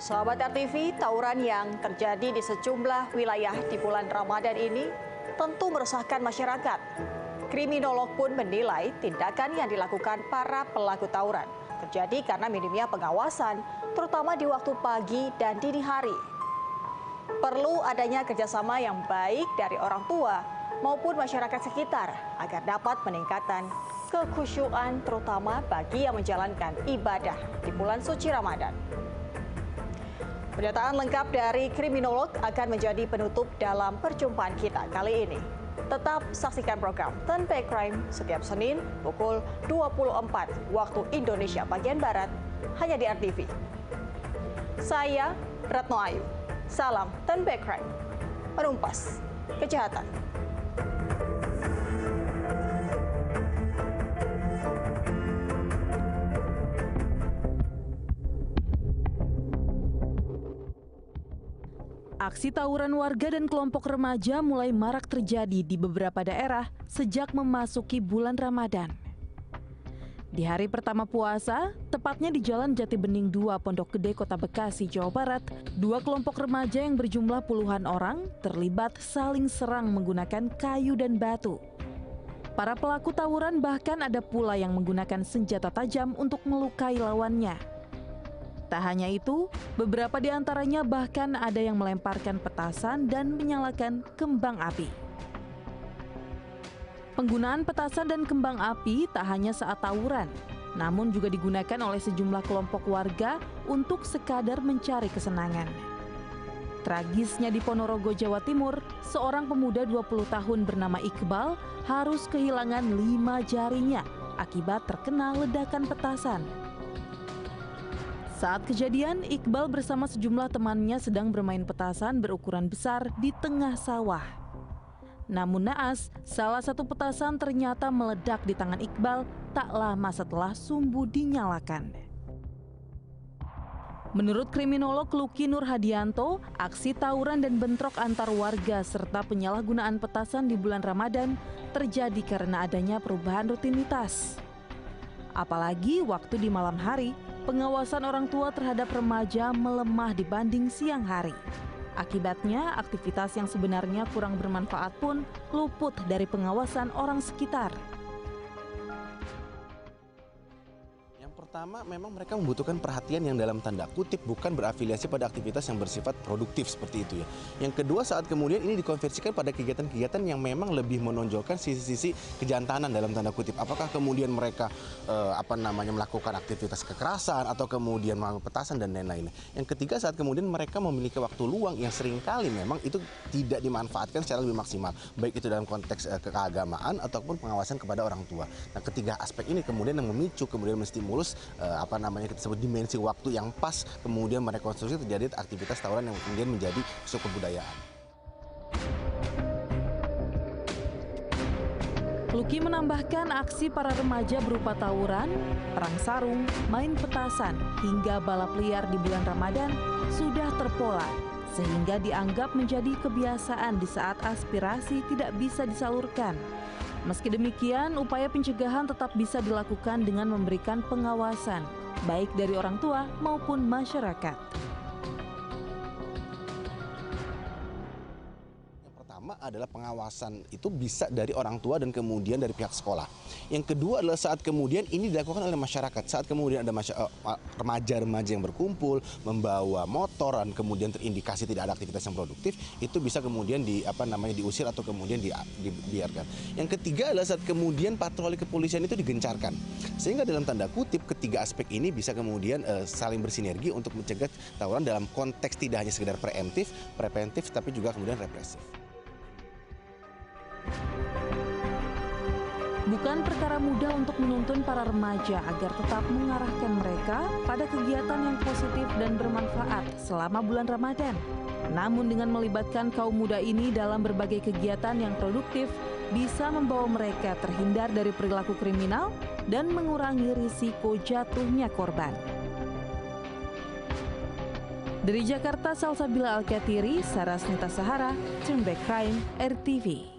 Sahabat RTV, tawuran yang terjadi di sejumlah wilayah di bulan Ramadan ini tentu meresahkan masyarakat. Kriminolog pun menilai tindakan yang dilakukan para pelaku tawuran terjadi karena minimnya pengawasan, terutama di waktu pagi dan dini hari. Perlu adanya kerjasama yang baik dari orang tua maupun masyarakat sekitar agar dapat meningkatkan kekhusyuan terutama bagi yang menjalankan ibadah di bulan suci Ramadan. Pernyataan lengkap dari kriminolog akan menjadi penutup dalam perjumpaan kita kali ini. Tetap saksikan program Turn Back Crime setiap Senin pukul 24 waktu Indonesia bagian Barat hanya di RTV. Saya Retno Ayu. Salam Turn Back Crime. Menumpas kejahatan. Aksi tawuran warga dan kelompok remaja mulai marak terjadi di beberapa daerah sejak memasuki bulan Ramadan. Di hari pertama puasa, tepatnya di Jalan Jati Bening 2, Pondok Gede, Kota Bekasi, Jawa Barat, dua kelompok remaja yang berjumlah puluhan orang terlibat saling serang menggunakan kayu dan batu. Para pelaku tawuran bahkan ada pula yang menggunakan senjata tajam untuk melukai lawannya. Tak hanya itu, beberapa di antaranya bahkan ada yang melemparkan petasan dan menyalakan kembang api. Penggunaan petasan dan kembang api tak hanya saat tawuran, namun juga digunakan oleh sejumlah kelompok warga untuk sekadar mencari kesenangan. Tragisnya di Ponorogo, Jawa Timur, seorang pemuda 20 tahun bernama Iqbal harus kehilangan 5 jarinya akibat terkena ledakan petasan. Saat kejadian, Iqbal bersama sejumlah temannya sedang bermain petasan berukuran besar di tengah sawah. Namun naas, salah satu petasan ternyata meledak di tangan Iqbal tak lama setelah sumbu dinyalakan. Menurut kriminolog Luki Nur Hadianto, aksi tawuran dan bentrok antar warga serta penyalahgunaan petasan di bulan Ramadan terjadi karena adanya perubahan rutinitas. Apalagi waktu di malam hari, pengawasan orang tua terhadap remaja melemah dibanding siang hari. Akibatnya, aktivitas yang sebenarnya kurang bermanfaat pun luput dari pengawasan orang sekitar. Pertama, memang mereka membutuhkan perhatian yang dalam tanda kutip bukan berafiliasi pada aktivitas yang bersifat produktif seperti itu ya. Yang kedua, saat kemudian ini dikonversikan pada kegiatan-kegiatan yang memang lebih menonjolkan sisi-sisi kejantanan dalam tanda kutip. Apakah kemudian mereka melakukan aktivitas kekerasan atau kemudian melakukan petasan dan lain-lain. Yang ketiga, saat kemudian mereka memiliki waktu luang yang seringkali memang itu tidak dimanfaatkan secara lebih maksimal, baik itu dalam konteks keagamaan ataupun pengawasan kepada orang tua. Nah, ketiga aspek ini kemudian yang memicu, kemudian menstimulus kita sebut dimensi waktu yang pas kemudian merekonstruksi terjadi aktivitas tawuran yang kemudian menjadi isu kebudayaan. Luki menambahkan aksi para remaja berupa tawuran, perang sarung, main petasan, hingga balap liar di bulan Ramadan sudah terpola, sehingga dianggap menjadi kebiasaan di saat aspirasi tidak bisa disalurkan. Meski demikian, upaya pencegahan tetap bisa dilakukan dengan memberikan pengawasan, baik dari orang tua maupun masyarakat. Adalah pengawasan itu bisa dari orang tua dan kemudian dari pihak sekolah. Yang kedua adalah saat kemudian ini dilakukan oleh masyarakat. Saat kemudian ada remaja-remaja yang berkumpul membawa motor dan kemudian terindikasi tidak ada aktivitas yang produktif, itu bisa kemudian diusir atau kemudian dibiarkan. Yang ketiga adalah saat kemudian patroli kepolisian itu digencarkan. Sehingga dalam tanda kutip ketiga aspek ini bisa kemudian saling bersinergi untuk mencegah tawuran dalam konteks tidak hanya sekedar preventif tapi juga kemudian represif. Bukan perkara mudah untuk menuntun para remaja agar tetap mengarahkan mereka pada kegiatan yang positif dan bermanfaat selama bulan Ramadan. Namun dengan melibatkan kaum muda ini dalam berbagai kegiatan yang produktif, bisa membawa mereka terhindar dari perilaku kriminal dan mengurangi risiko jatuhnya korban. Dari Jakarta, Salsabila Al-Katiri, Sarasnita Sahara, Turn Back Crime, RTV.